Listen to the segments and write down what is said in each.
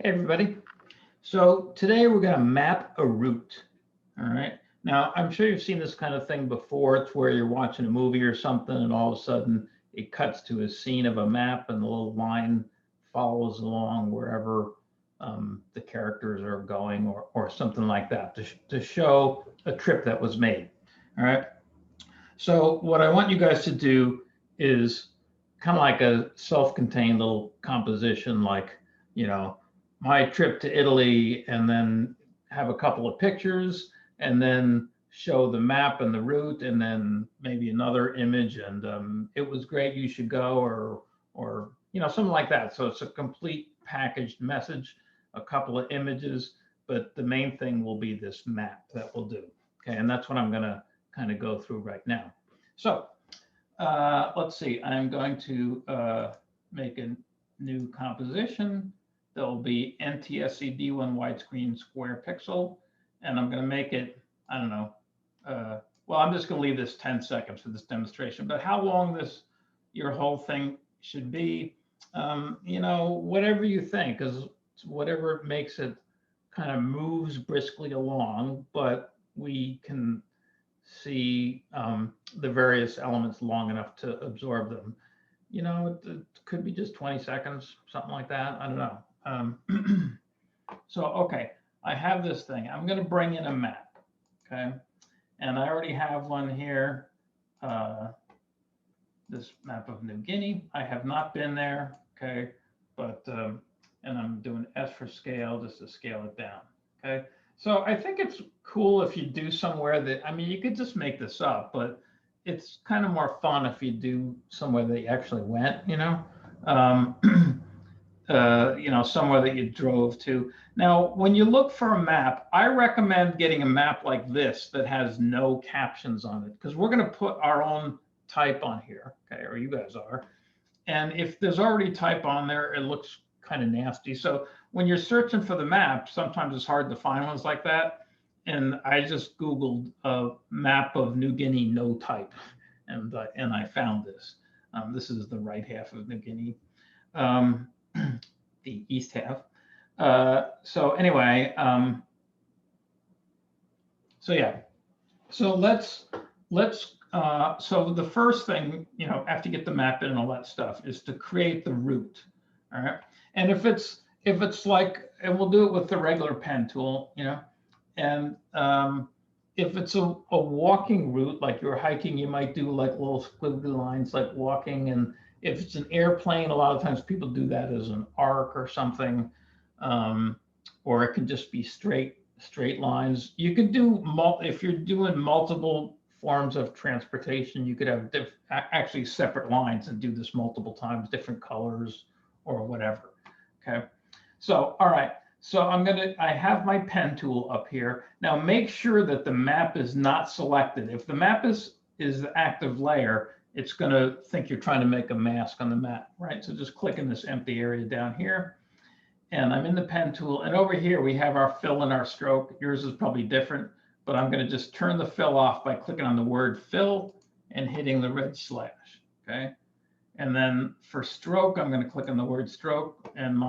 Hey everybody. So today we're going to map a route. All right. Now I'm sure you've seen this kind of thing before. It's where you're watching a movie or something and all of a sudden it cuts to a scene of a map and the little line follows along wherever the characters are going or something like that to show a trip that was made. All right. So what I want you guys to do is kind of like a self-contained little composition, like, you know, my trip to Italy, and then have a couple of pictures, and then show the map and the route, and then maybe another image, and it was great, you should go, or something like that. So it's a complete packaged message, a couple of images, but the main thing will be this map that we'll do. Okay, and that's what I'm going to kind of go through right now. So let's see, I'm going to make a new composition. There'll be NTSC D1 widescreen square pixel, and I'm going to make it, I don't know, well, I'm just going to leave this 10 seconds for this demonstration, but how long your whole thing should be, whatever you think, because whatever makes it kind of moves briskly along, but we can see the various elements long enough to absorb them. It could be just 20 seconds, something like that. I don't know. So, okay, I have this thing. I'm going to bring in a map, okay? And I already have one here, this map of New Guinea. I have not been there, okay? But, and I'm doing S for scale just to scale it down, okay? So I think it's cool if you do somewhere that, I mean, you could just make this up, but it's kind of more fun if you do somewhere that you actually went, somewhere that you drove to. Now, when you look for a map, I recommend getting a map like this that has no captions on it, because we're going to put our own type on here, okay, or you guys are. And if there's already type on there, it looks kind of nasty. So when you're searching for the map, sometimes it's hard to find ones like that. And I just Googled a map of New Guinea, no type, and I found this. This is the right half of New Guinea, the east half. So anyway, so yeah. So so the first thing, after you get the map in and all that stuff, is to create the route. All right. And if it's like, and we'll do it with the regular pen tool, and if it's a walking route, like you're hiking, you might do like little squiggly lines like walking. And if it's an airplane, a lot of times people do that as an arc or something, or it could just be straight lines. You could do, if you're doing multiple forms of transportation, you could have actually separate lines and do this multiple times, different colors or whatever. Okay, so all right, so I have my pen tool up here. Now make sure that the map is not selected. If the map is the active layer, it's going to think you're trying to make a mask on the map, right? So just click in this empty area down here, and I'm in the pen tool, and over here we have our fill and our stroke. Yours is probably different, but I'm going to just turn the fill off by clicking on the word fill and hitting the red slash, okay? And then for stroke, I'm going to click on the word stroke, and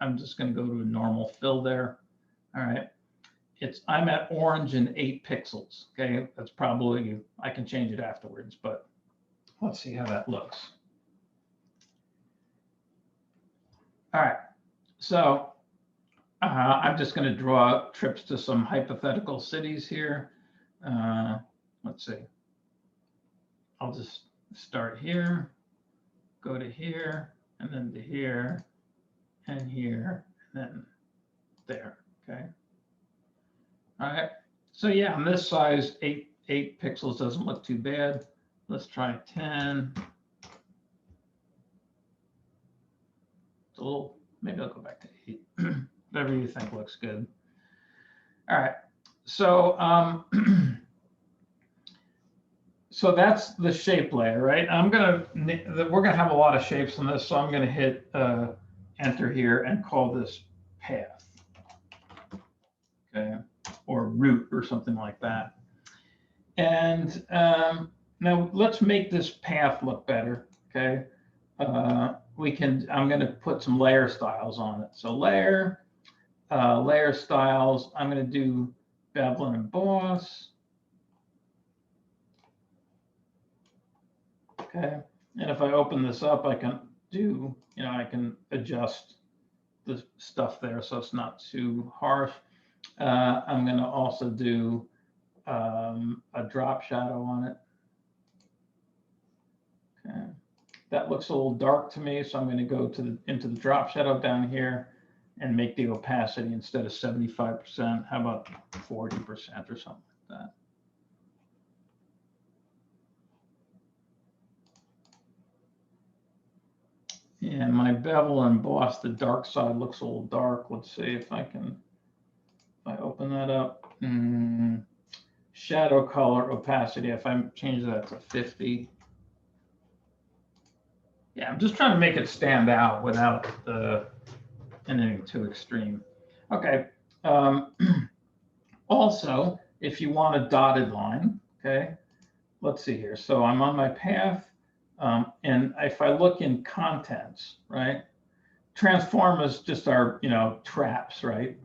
I'm just going to go to a normal fill there. All right. I'm at orange and 8 pixels. Okay. That's probably, I can change it afterwards, but let's see how that looks. All right. So I'm just going to draw trips to some hypothetical cities here. Let's see. I'll just start here, go to here, and then to here, and here, and then there, okay? All right, so yeah, on this size, 8 pixels doesn't look too bad. Let's try 10. It's a little, maybe I'll go back to 8. Whatever you think looks good. All right, so so that's the shape layer, right? We're gonna have a lot of shapes on this, so I'm gonna hit enter here and call this path, okay, or route or something like that. And now let's make this path look better, okay? I'm going to put some layer styles on it. So layer styles, I'm going to do bevel and emboss. Okay. And if I open this up, I can do, I can adjust the stuff there so it's not too harsh. I'm going to also do a drop shadow on it. Okay. That looks a little dark to me, so I'm going to go into the drop shadow down here and make the opacity instead of 75%. How about 40% or something like that? And my bevel and emboss, the dark side looks a little dark. Let's see if I open that up. Shadow color opacity, if I change that to 50. Yeah, I'm just trying to make it stand out without anything too extreme. Okay. Also, if you want a dotted line, okay, let's see here. So I'm on my path, and if I look in contents, right, transform is just our, traps, right?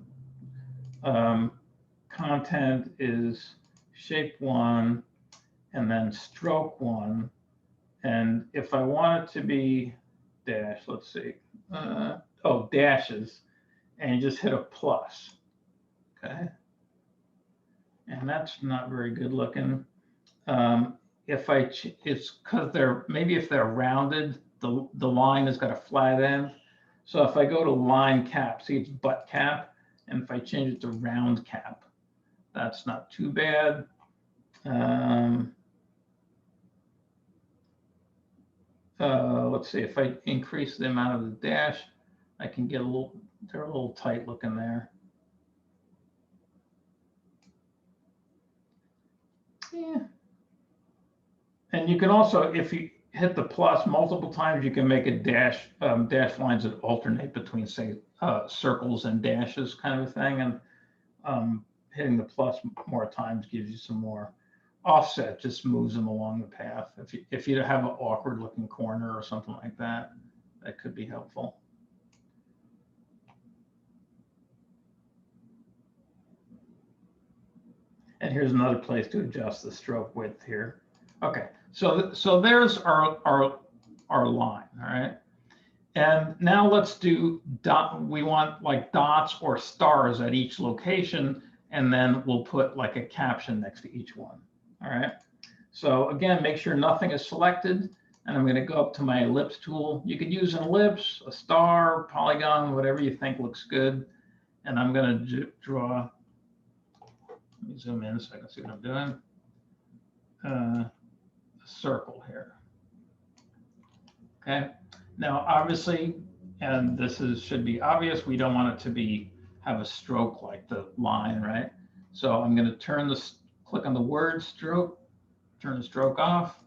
Content is shape 1, and then stroke 1. And if I want it to be dash, let's see, dashes, and you just hit a plus, okay? And that's not very good looking. It's because if they're rounded, the line has got a flat end. So if I go to line cap, see it's butt cap, and if I change it to round cap, that's not too bad. Let's see, if I increase the amount of the dash, I can get they're a little tight looking there. Yeah. And you can also, if you hit the plus multiple times, you can make a dash lines that alternate between, say, circles and dashes kind of a thing. And hitting the plus more times gives you some more offset, just moves them along the path. If you have an awkward looking corner or something like that, that could be helpful. And here's another place to adjust the stroke width here. Okay, so there's our line, all right? And now let's do we want like dots or stars at each location, and then we'll put like a caption next to each one, all right? So again, make sure nothing is selected, and I'm gonna go up to my ellipse tool. You could use an ellipse, a star, polygon, whatever you think looks good. And I'm gonna draw, let me zoom in so I can see what I'm doing. A circle here. Okay. Now, obviously, and this should be obvious, we don't want it to have a stroke like the line, right? So I'm going to click on the word stroke, turn the stroke off,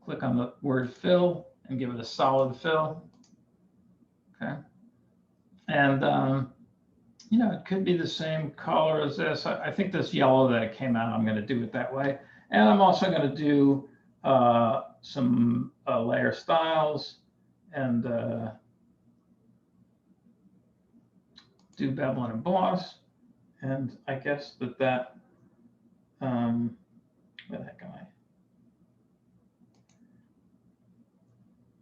click on the word fill, and give it a solid fill. Okay. And it could be the same color as this. I think this yellow that came out, I'm going to do it that way. And I'm also going to do some layer styles and do bevel and emboss. And I guess where the heck am I?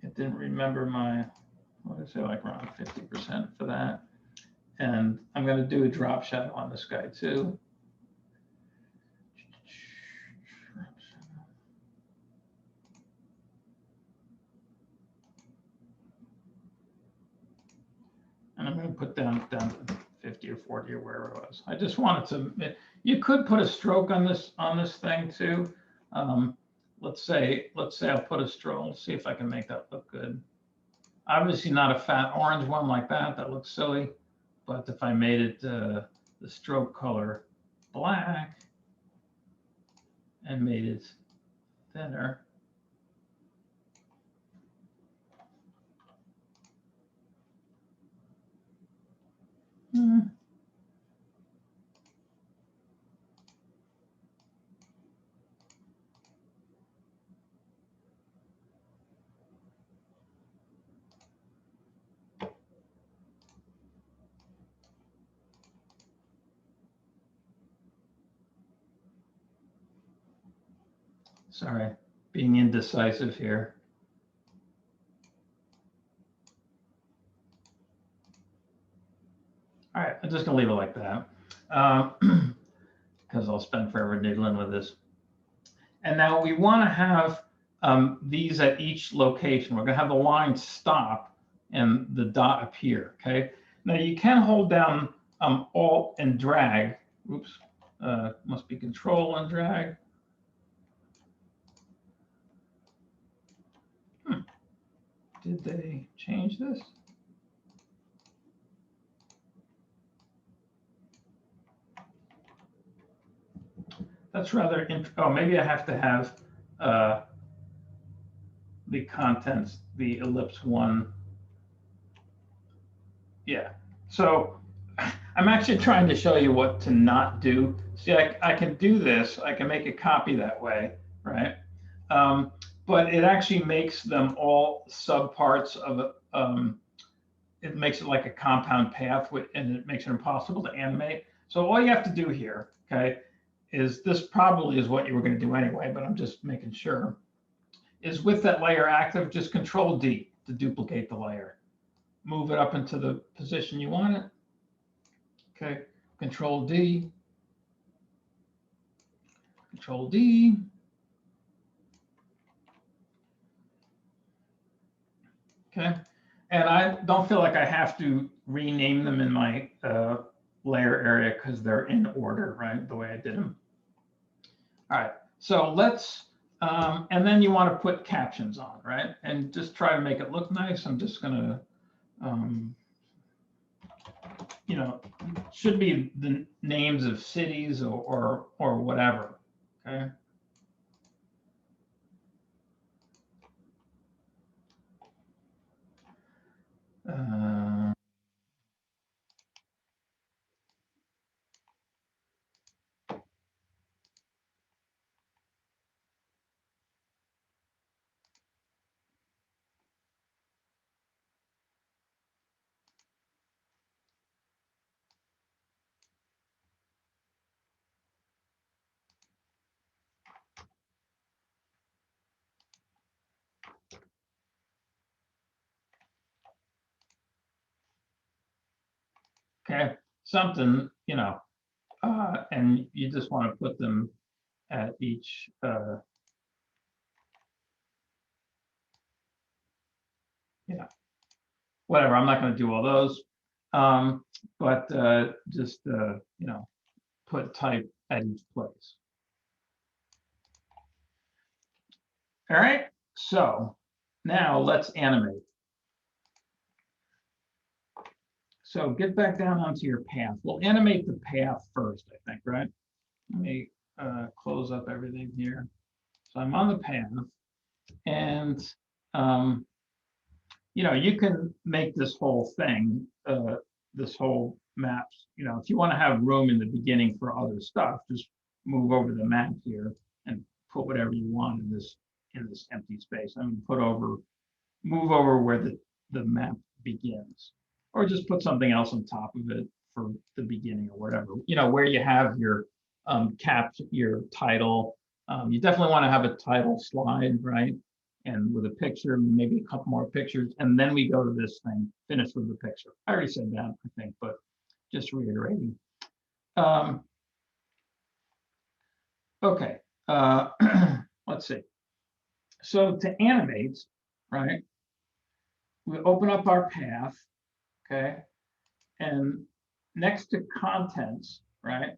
It didn't remember what did I say, like around 50% for that. And I'm going to do a drop shadow on this guy too. And I'm going to put down to 50 or 40 or wherever it was. I just wanted to, you could put a stroke on this thing too. Let's say I'll put a stroke. Let's see if I can make that look good. Obviously not a fat orange one like that. That looks silly. But if I made it the stroke color black and made it thinner. Sorry, being indecisive here. All right, I'm just gonna leave it like that because I'll spend forever dealing with this. And now we want to have these at each location. We're gonna have the line stop and the dot appear, okay? Now you can hold down Alt and drag. Oops, must be Control and drag. Did they change this? That's rather oh, maybe I have to have the contents, the ellipse one. Yeah. So I'm actually trying to show you what to not do. See, I can do this. I can make a copy that way, right? But it actually makes them all subparts of it makes it like a compound path, and it makes it impossible to animate. So all you have to do here, okay, is this probably is what you were going to do anyway, but I'm just making sure, is with that layer active, just Control D to duplicate the layer. Move it up into the position you want it. Okay, Control D, Control D. Okay, and I don't feel like I have to rename them in my layer area because they're in order, right, the way I did them. All right, so let's, and then you want to put captions on, right? And just try to make it look nice. I'm just gonna, you know, should be the names of cities or whatever, okay? Okay, something, you know, and you just want to put them at each, you know, whatever. I'm not going to do all those, but just, you know, put type at each place. All right, so now let's animate. So get back down onto your path. We'll animate the path first, I think, right? Let me close up everything here. So I'm on the path, and you know, you can make this whole thing, this whole map. You know, if you want to have room in the beginning for other stuff, just move over the map here and put whatever you want in this empty space. I mean, move over where the map begins, or just put something else on top of it for the beginning or whatever. You know, where you have your your title. You definitely want to have a title slide, right? And with a picture, maybe a couple more pictures, and then we go to this thing, finish with the picture. I already said that, I think, but just reiterating. Okay, let's see. So to animate, right, we open up our path, okay, and next to contents, right,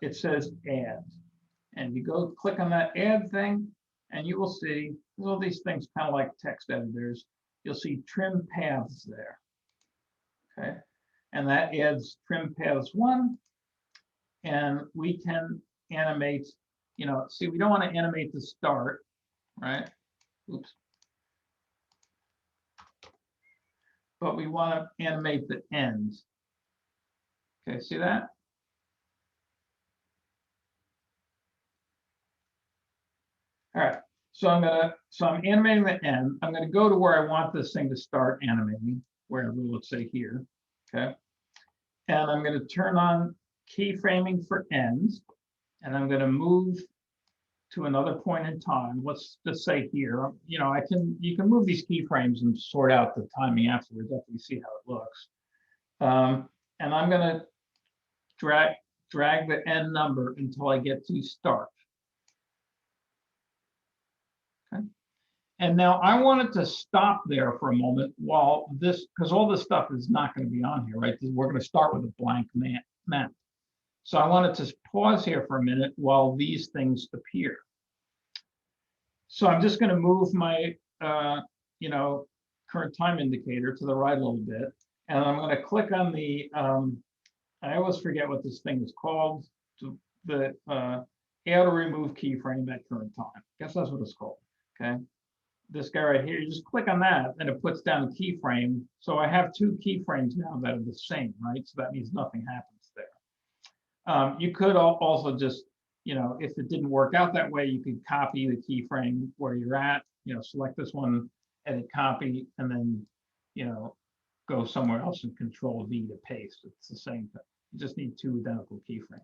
it says add. And you go click on that add thing, and you will see all these things kind of like text editors. You'll see trim paths there. Okay. And that adds trim paths 1. And we can animate, you know, see, we don't want to animate the start, right? Oops. But we want to animate the end. Okay, see that? All right. So I'm animating the end. I'm gonna go to where I want this thing to start animating, wherever, let's say here. Okay. And I'm going to turn on keyframing for ends, and I'm going to move to another point in time. Let's just say here, you know, you can move these keyframes and sort out the timing afterwards after you see how it looks. And I'm going to drag the end number until I get to start. Okay. And now I wanted to stop there for a moment while this, because all this stuff is not going to be on here, right? We're going to start with a blank map. So I wanted to pause here for a minute while these things appear. So I'm just going to move my, you know, current time indicator to the right a little bit. And I'm going to click on the, I always forget what this thing is called, the auto remove keyframe at current time. I guess that's what it's called, okay? This guy right here, you just click on that and it puts down the keyframe. So I have two keyframes now that are the same, right? So that means nothing happens there. You could also just, you know, if it didn't work out that way, you could copy the keyframe where you're at, you know, select this one, edit copy, and then, you know, go somewhere else and Control V to paste. It's the same thing. You just need two identical keyframes.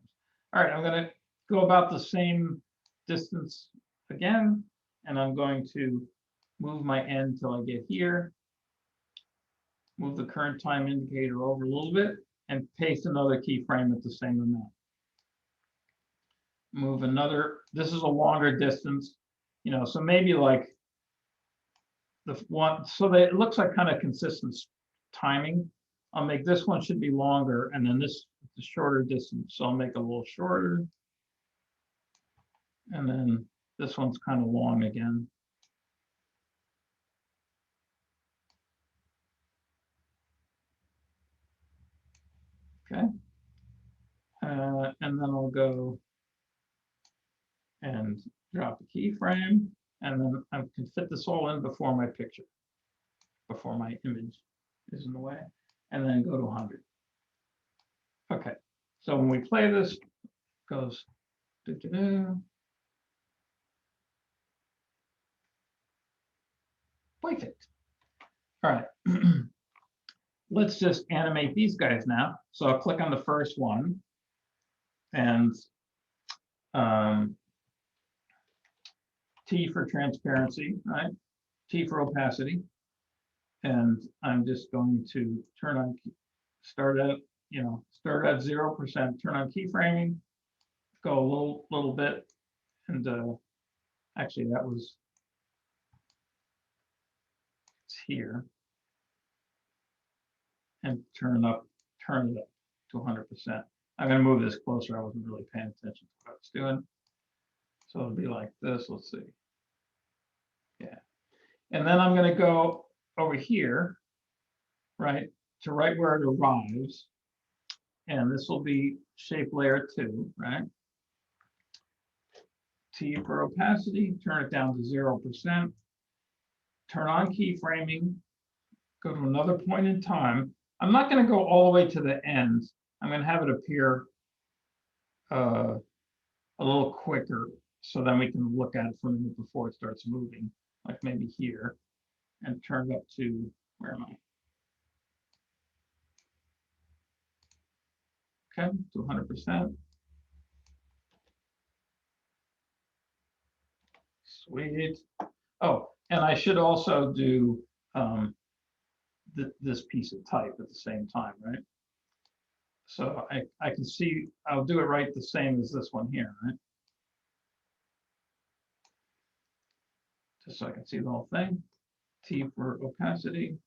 All right, I'm going to go about the same distance again, and I'm going to move my end till I get here, move the current time indicator over a little bit, and paste another keyframe at the same amount. Move another, this is a longer distance, you know, so maybe like the one, so that it looks like kind of consistent timing. I'll make this one should be longer, and then this the shorter distance, so I'll make it a little shorter. And then this one's kind of long again. Okay. And then I'll go and drop a keyframe, and then I can fit this all in before my picture, before my image is in the way, and then go to 100. Okay, so when we play this, it goes perfect. All right, let's just animate these guys now. So I'll click on the first one, and T for transparency, right? T for opacity. And I'm just going to turn on, start at 0%, turn on keyframing, go a little bit, and actually that was, it's here, and turn it up to 100%. I'm going to move this closer. I wasn't really paying attention to what I was doing. So it'll be like this. Let's see. Yeah. And then I'm going to go over here, right, to right where it arrives. And this will be shape layer 2, right? T for opacity, turn it down to 0%. Turn on keyframing, go to another point in time. I'm not going to go all the way to the end. I'm going to have it appear a little quicker, so then we can look at it for a minute before it starts moving, like maybe here, and turn it up to, where am I? Okay, to 100%. Sweet. Oh, and I should also do this piece of type at the same time, right? So I can see, I'll do it right the same as this one here, right? Just so I can see the whole thing. T for opacity.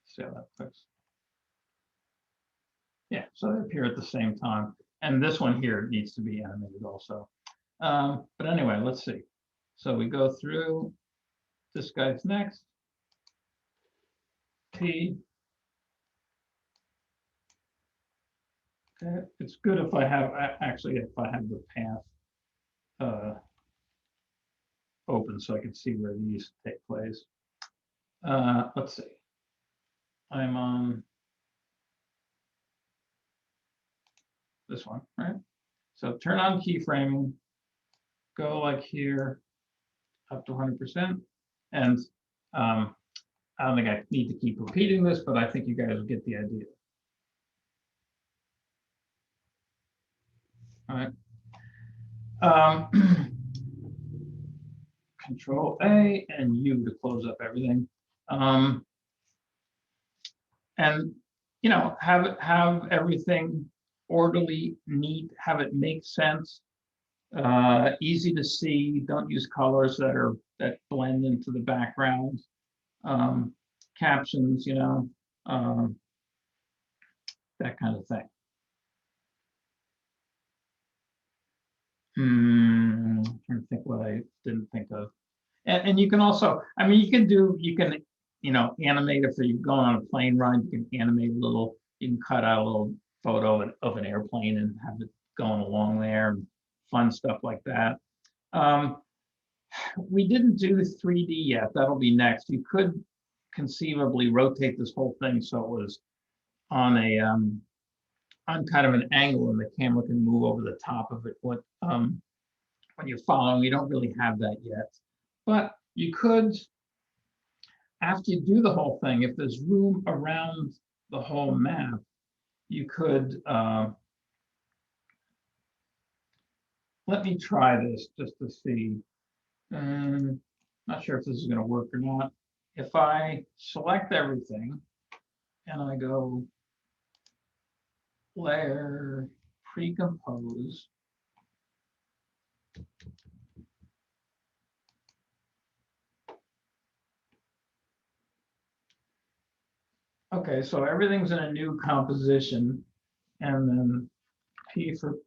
See how that clicks. Yeah, so they appear at the same time. And this one here needs to be animated also. But anyway, let's see. So we go through, this guy's next. T. Okay, it's good if I have, actually, if I have the path open so I can see where these take place. Let's see. I'm on this one, right? So turn on keyframing, go like here, up to 100%. And I don't think I need to keep repeating this, but I think you guys will get the idea. All right. Control A and U to close up everything. And have everything orderly, neat, have it make sense, easy to see. Don't use colors that blend into the background. Captions, that kind of thing. I'm trying to think what I didn't think of. And you can also, I mean, you can animate if you're going on a plane ride, you can animate a little, you can cut out a little photo of an airplane and have it going along there, and fun stuff like that. We didn't do 3D yet. That'll be next. You could conceivably rotate this whole thing so it was on on kind of an angle, and the camera can move over the top of it. When you're following, you don't really have that yet, but you could, after you do the whole thing, if there's room around the whole map, you could, let me try this just to see. Not sure if this is going to work or not. If I select everything and I go layer, pre-compose, okay, so everything's in a new composition, and then P for,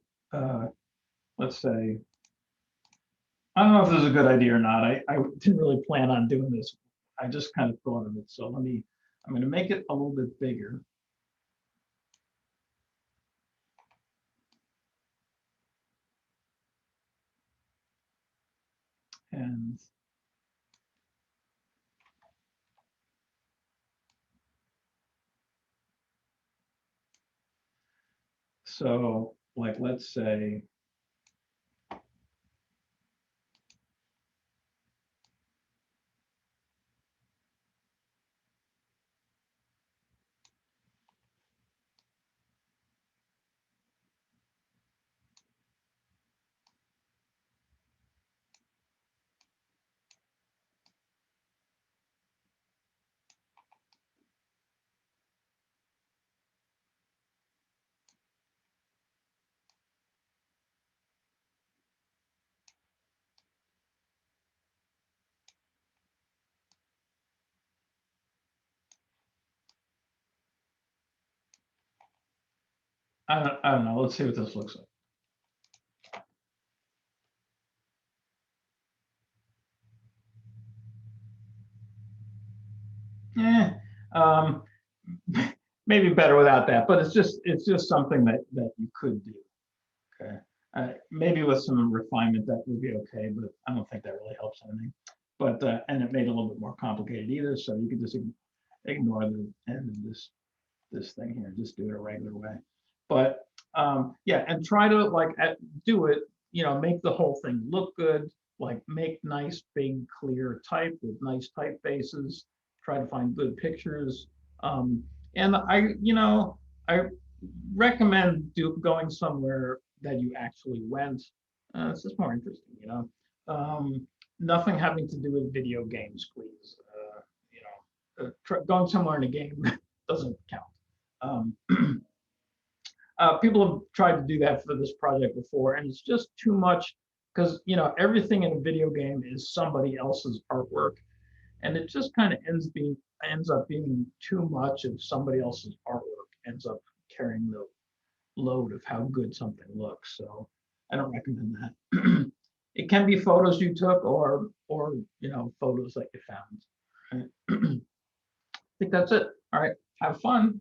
let's say, I don't know if this is a good idea or not. I didn't really plan on doing this. I just kind of thought of it. So I'm going to make it a little bit bigger. And so, like, let's say, I don't know. Let's see what this looks like. Maybe better without that, but it's just something that you could do. Okay. Maybe with some refinement that would be okay, but I don't think that really helps anything. But and it made it a little bit more complicated either, so you could just ignore the end of this thing here, just do it a regular way. But yeah, and try to do it, make the whole thing look good, like make nice big clear type with nice typefaces, try to find good pictures. And I recommend going somewhere that you actually went. It's just more interesting, nothing having to do with video games, please. Going somewhere in a game doesn't count. People have tried to do that for this project before, and it's just too much because everything in a video game is somebody else's artwork, and it just kind of ends up being too much of somebody else's artwork, ends up carrying the load of how good something looks. So I don't recommend that. It can be photos you took or photos that you found. Right? I think that's it. All right, have fun.